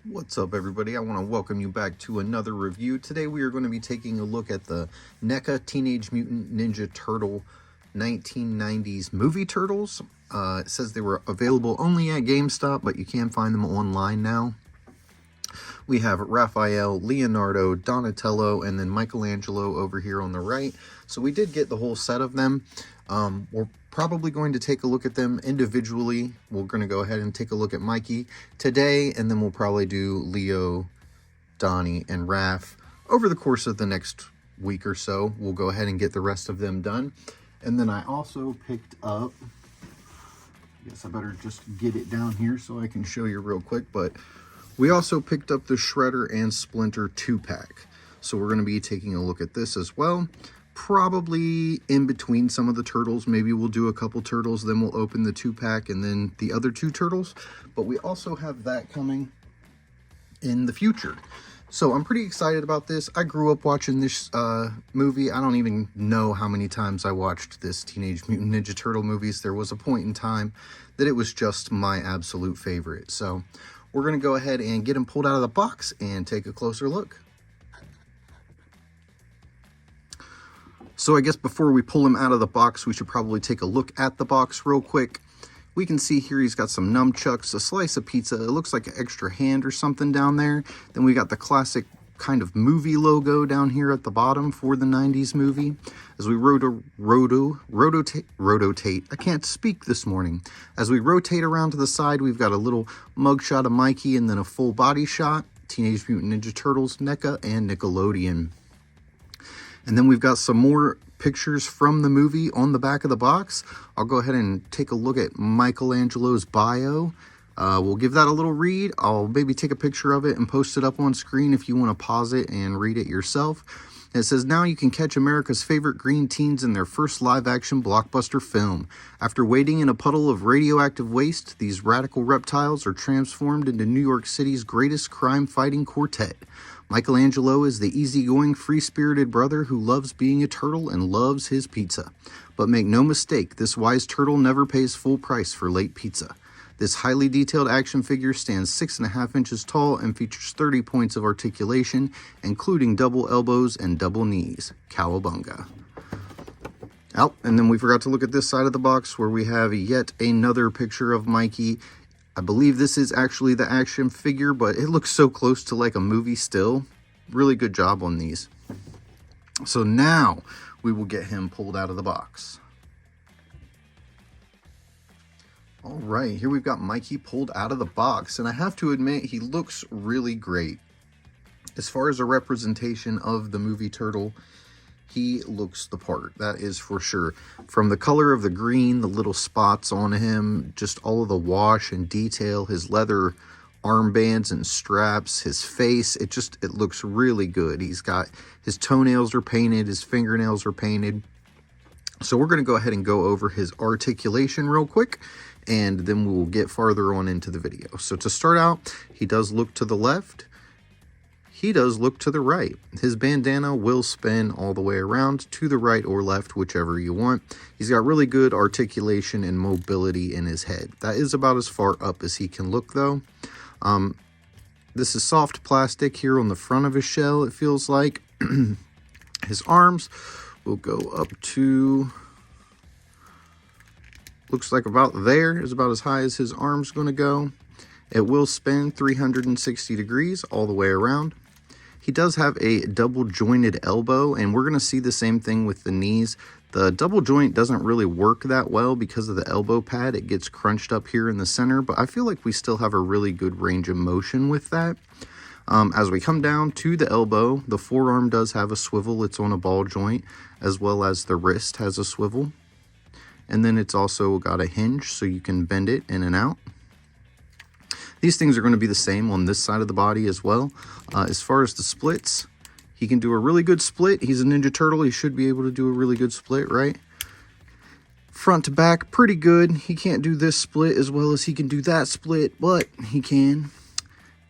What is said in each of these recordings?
What's up, everybody? I want to welcome you back to another review. Today we are going to be taking a look at the Neca Teenage Mutant Ninja Turtle 1990s movie turtles. It says they were available only at GameStop, but you can find them online now. We have Raphael, Leonardo, Donatello, and then Michelangelo over here on the right. So we did get the whole set of them. We're probably going to take a look at them individually. We're going to go ahead and take a look at Mikey today, and then we'll probably do Leo, Donnie, and Raph over the course of the next week or so. We'll go ahead and get the rest of them done. And then I also picked up, I guess I better just get it down here so I can show you real quick, but we also picked up the Shredder and Splinter 2-pack. So we're going to be taking a look at this as well. Probably in between some of the turtles. Maybe we'll do a couple turtles, then we'll open the 2-pack and then the other 2 turtles. But we also have that coming in the future. So I'm pretty excited about this. I grew up watching this movie. I don't even know how many times I watched this Teenage Mutant Ninja Turtle movies. There was a point in time that it was just my absolute favorite. So we're going to go ahead and get them pulled out of the box and take a closer look. So I guess before we pull him out of the box, we should probably take a look at the box real quick. We can see here he's got some nunchucks, a slice of pizza. It looks like an extra hand or something down there. Then we got the classic kind of movie logo down here at the bottom for the 90s movie. As we rotate, I can't speak this morning. As we rotate around to the side, we've got a little mugshot of Mikey and then a full body shot. Teenage Mutant Ninja Turtles, Neca, and Nickelodeon. And then we've got some more pictures from the movie on the back of the box. I'll go ahead and take a look at Michelangelo's bio. We'll give that a little read. I'll maybe take a picture of it and post it up on screen if you want to pause it and read it yourself. And it says, now you can catch America's favorite green teens in their first live-action blockbuster film. After wading in a puddle of radioactive waste, these radical reptiles are transformed into New York City's greatest crime-fighting quartet. Michelangelo is the easygoing, free-spirited brother who loves being a turtle and loves his pizza. But make no mistake, this wise turtle never pays full price for late pizza. This highly detailed action figure stands 6.5 inches tall and features 30 points of articulation, including double elbows and double knees. Cowabunga. Oh, and then we forgot to look at this side of the box where we have yet another picture of Mikey. I believe this is actually the action figure, but it looks so close to like a movie still. Really good job on these. So now we will get him pulled out of the box. All right, here we've got Mikey pulled out of the box, and I have to admit, he looks really great. As far as a representation of the movie Turtle, he looks the part, that is for sure. From the color of the green, the little spots on him, just all of the wash and detail, his leather armbands and straps, his face, it looks really good. He's got, his toenails are painted, his fingernails are painted. So we're going to go ahead and go over his articulation real quick, and then we'll get farther on into the video. So to start out, he does look to the left. He does look to the right. His bandana will spin all the way around to the right or left, whichever you want. He's got really good articulation and mobility in his head. That is about as far up as he can look, though. This is soft plastic here on the front of his shell, it feels like. His arms will go up to, looks like about there is about as high as his arm's going to go. It will spin 360 degrees all the way around. He does have a double jointed elbow, and we're going to see the same thing with the knees. The double joint doesn't really work that well because of the elbow pad. It gets crunched up here in the center, but I feel like we still have a really good range of motion with that. As we come down to the elbow, the forearm does have a swivel. It's on a ball joint, as well as the wrist has a swivel. And then it's also got a hinge, so you can bend it in and out. These things are going to be the same on this side of the body as well. As far as the splits, he can do a really good split. He's a Ninja Turtle. He should be able to do a really good split, right? Front to back, pretty good. He can't do this split as well as he can do that split, but he can.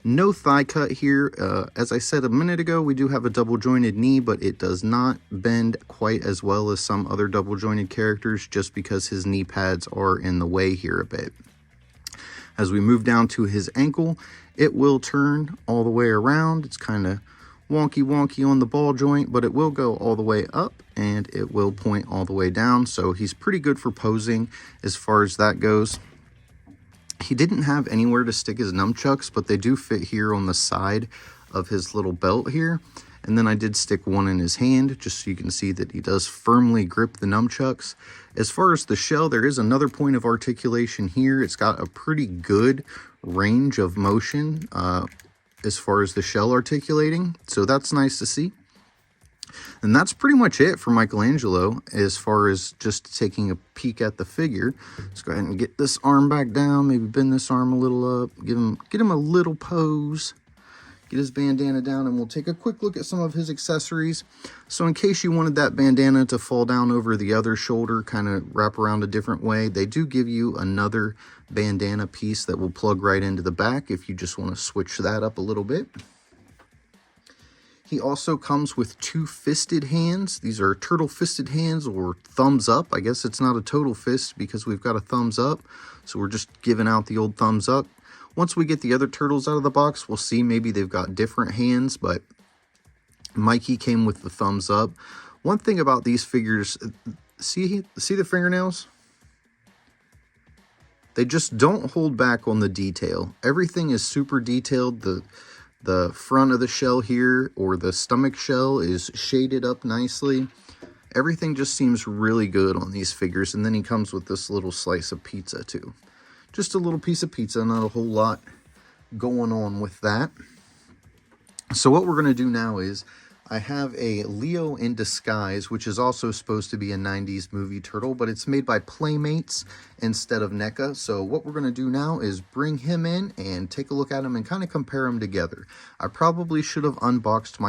No thigh cut here. As I said a minute ago, we do have a double jointed knee, but it does not bend quite as well as some other double jointed characters just because his knee pads are in the way here a bit. As we move down to his ankle, it will turn all the way around. It's kind of wonky on the ball joint, but it will go all the way up and it will point all the way down. So he's pretty good for posing as far as that goes. He didn't have anywhere to stick his nunchucks, but they do fit here on the side of his little belt here. And then I did stick one in his hand just so you can see that he does firmly grip the nunchucks. As far as the shell, there is another point of articulation here. It's got a pretty good range of motion as far as the shell articulating, so that's nice to see. And that's pretty much it for Michelangelo as far as just taking a peek at the figure. Let's go ahead and get this arm back down, maybe bend this arm a little up, get him a little pose. Get his bandana down, and we'll take a quick look at some of his accessories. So in case you wanted that bandana to fall down over the other shoulder, kind of wrap around a different way, they do give you another bandana piece that will plug right into the back if you just want to switch that up a little bit. He also comes with two fisted hands. These are turtle fisted hands, or thumbs up. I guess it's not a total fist because we've got a thumbs up, so we're just giving out the old thumbs up. Once we get the other turtles out of the box, we'll see maybe they've got different hands, but Mikey came with the thumbs up. One thing about these figures, see the fingernails? They just don't hold back on the detail. Everything is super detailed. The front of the shell here, or the stomach shell, is shaded up nicely. Everything just seems really good on these figures, and then he comes with this little slice of pizza too. Just a little piece of pizza, not a whole lot going on with that. So what we're going to do now is, I have a Leo in Disguise, which is also supposed to be a 90s movie turtle, but it's made by Playmates instead of Neca. So what we're going to do now is bring him in and take a look at him and kind of compare them together. I probably should have unboxed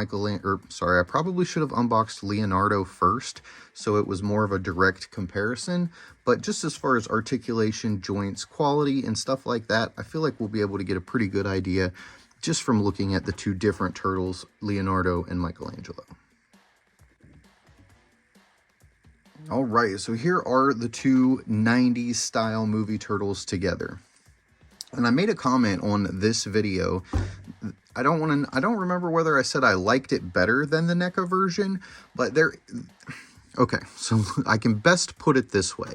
Leonardo first, so it was more of a direct comparison. But just as far as articulation, joints, quality, and stuff like that, I feel like we'll be able to get a pretty good idea just from looking at the two different turtles, Leonardo and Michelangelo. All right, so here are the two 90s style movie turtles together. And I made a comment on this video. I don't remember whether I said I liked it better than the Neca version, but okay, so I can best put it this way.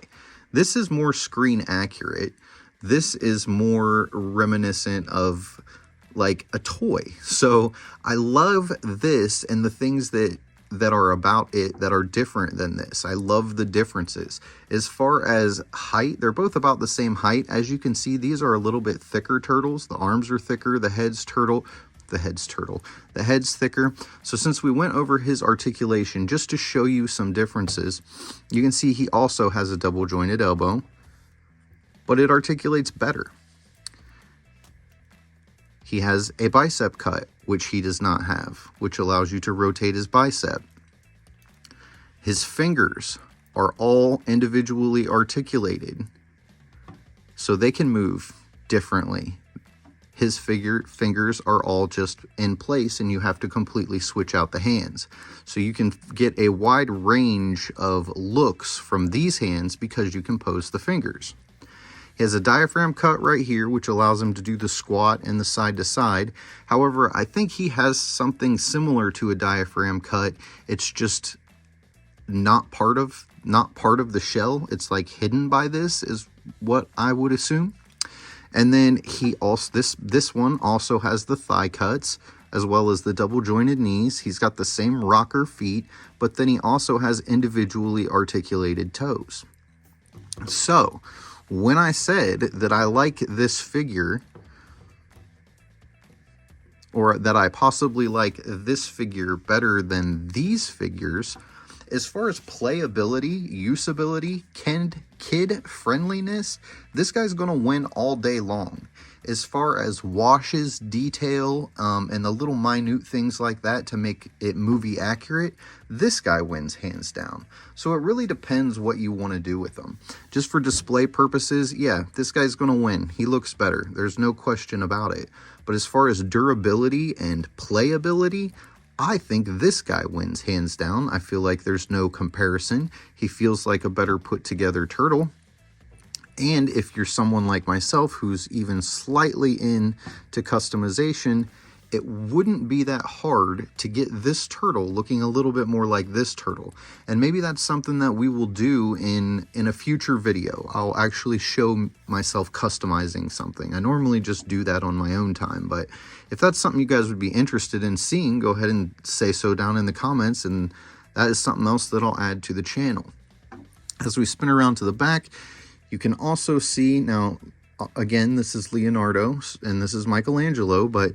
This is more screen accurate. This is more reminiscent of like a toy. So I love this and the things that are about it that are different than this. I love the differences. As far as height, they're both about the same height. As you can see, these are a little bit thicker turtles. The arms are thicker, the head's thicker. So since we went over his articulation, just to show you some differences, you can see he also has a double jointed elbow, but it articulates better. He has a bicep cut, which he does not have, which allows you to rotate his bicep. His fingers are all individually articulated, so they can move differently. His fingers are all just in place, and you have to completely switch out the hands. So you can get a wide range of looks from these hands because you can pose the fingers. He has a diaphragm cut right here, which allows him to do the squat and the side to side. However, I think he has something similar to a diaphragm cut. It's just not part of the shell. It's like hidden by this, is what I would assume. And then he also, this one also has the thigh cuts as well as the double jointed knees. He's got the same rocker feet, but then he also has individually articulated toes. So when I said that I like this figure, or that I possibly like this figure better than these figures, as far as playability, usability, kid friendliness, this guy's going to win all day long. As far as washes, detail, and the little minute things like that to make it movie accurate, this guy wins hands down. So it really depends what you want to do with them. Just for display purposes, yeah, this guy's going to win. He looks better. There's no question about it. But as far as durability and playability, I think this guy wins hands down. I feel like there's no comparison. He feels like a better put together turtle. And if you're someone like myself who's even slightly into customization, it wouldn't be that hard to get this turtle looking a little bit more like this turtle. And maybe that's something that we will do in a future video. I'll actually show myself customizing something. I normally just do that on my own time, but if that's something you guys would be interested in seeing, go ahead and say so down in the comments, and that is something else that I'll add to the channel. As we spin around to the back, you can also see, now, again, this is Leonardo and this is Michelangelo, but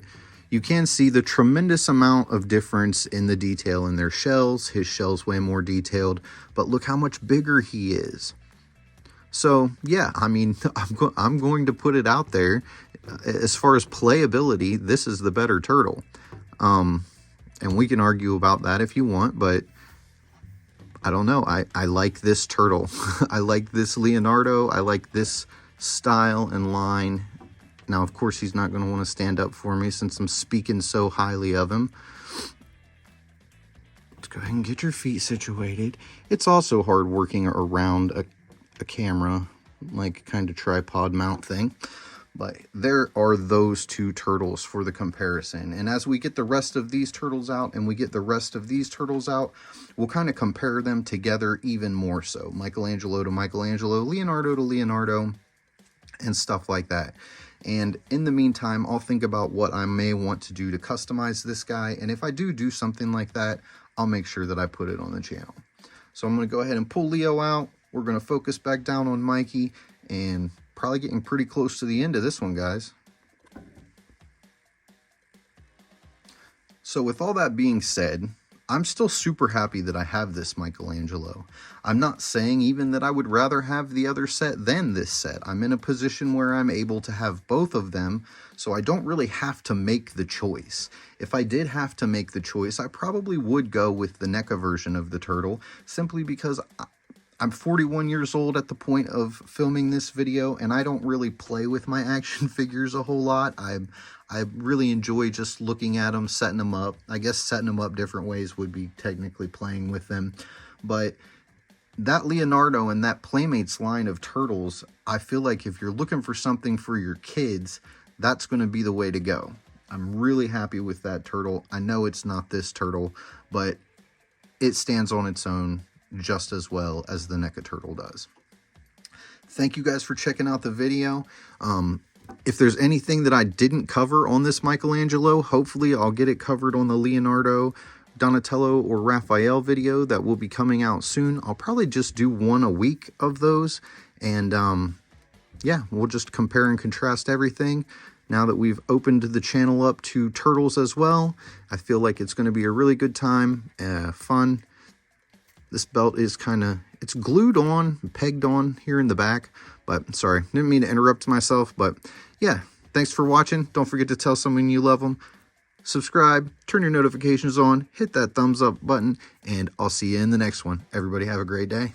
you can see the tremendous amount of difference in the detail in their shells. His shell's way more detailed, but look how much bigger he is. So, yeah, I mean, I'm going to put it out there. As far as playability, this is the better turtle. And we can argue about that if you want, but I don't know. I like this turtle. I like this Leonardo. I like this style and line. Now, of course, he's not going to want to stand up for me since I'm speaking so highly of him. Let's go ahead and get your feet situated. It's also hard working around a camera, like kind of tripod mount thing. But there are those two turtles for the comparison. And as we get the rest of these turtles out and we get the rest of these turtles out, we'll kind of compare them together even more so. Michelangelo to Michelangelo, Leonardo to Leonardo, and stuff like that. And in the meantime, I'll think about what I may want to do to customize this guy. And if I do something like that, I'll make sure that I put it on the channel. So I'm going to go ahead and pull Leo out. We're going to focus back down on Mikey, and probably getting pretty close to the end of this one, guys. So with all that being said, I'm still super happy that I have this Michelangelo. I'm not saying even that I would rather have the other set than this set. I'm in a position where I'm able to have both of them, so I don't really have to make the choice. If I did have to make the choice, I probably would go with the Neca version of the turtle, simply because I'm 41 years old at the point of filming this video, and I don't really play with my action figures a whole lot. I really enjoy just looking at them, setting them up. I guess setting them up different ways would be technically playing with them. But that Leonardo and that Playmates line of turtles, I feel like if you're looking for something for your kids, that's going to be the way to go. I'm really happy with that turtle. I know it's not this turtle, but it stands on its own just as well as the Neca turtle does. Thank you guys for checking out the video. If there's anything that I didn't cover on this Michelangelo, hopefully I'll get it covered on the Leonardo, Donatello, or Raphael video that will be coming out soon. I'll probably just do one a week of those, and yeah, we'll just compare and contrast everything. Now that we've opened the channel up to turtles as well, I feel like it's going to be a really good time, fun. This belt is it's glued on, pegged on here in the back, but sorry, didn't mean to interrupt myself, but yeah, thanks for watching. Don't forget to tell someone you love them. Subscribe, turn your notifications on, hit that thumbs up button, and I'll see you in the next one. Everybody have a great day.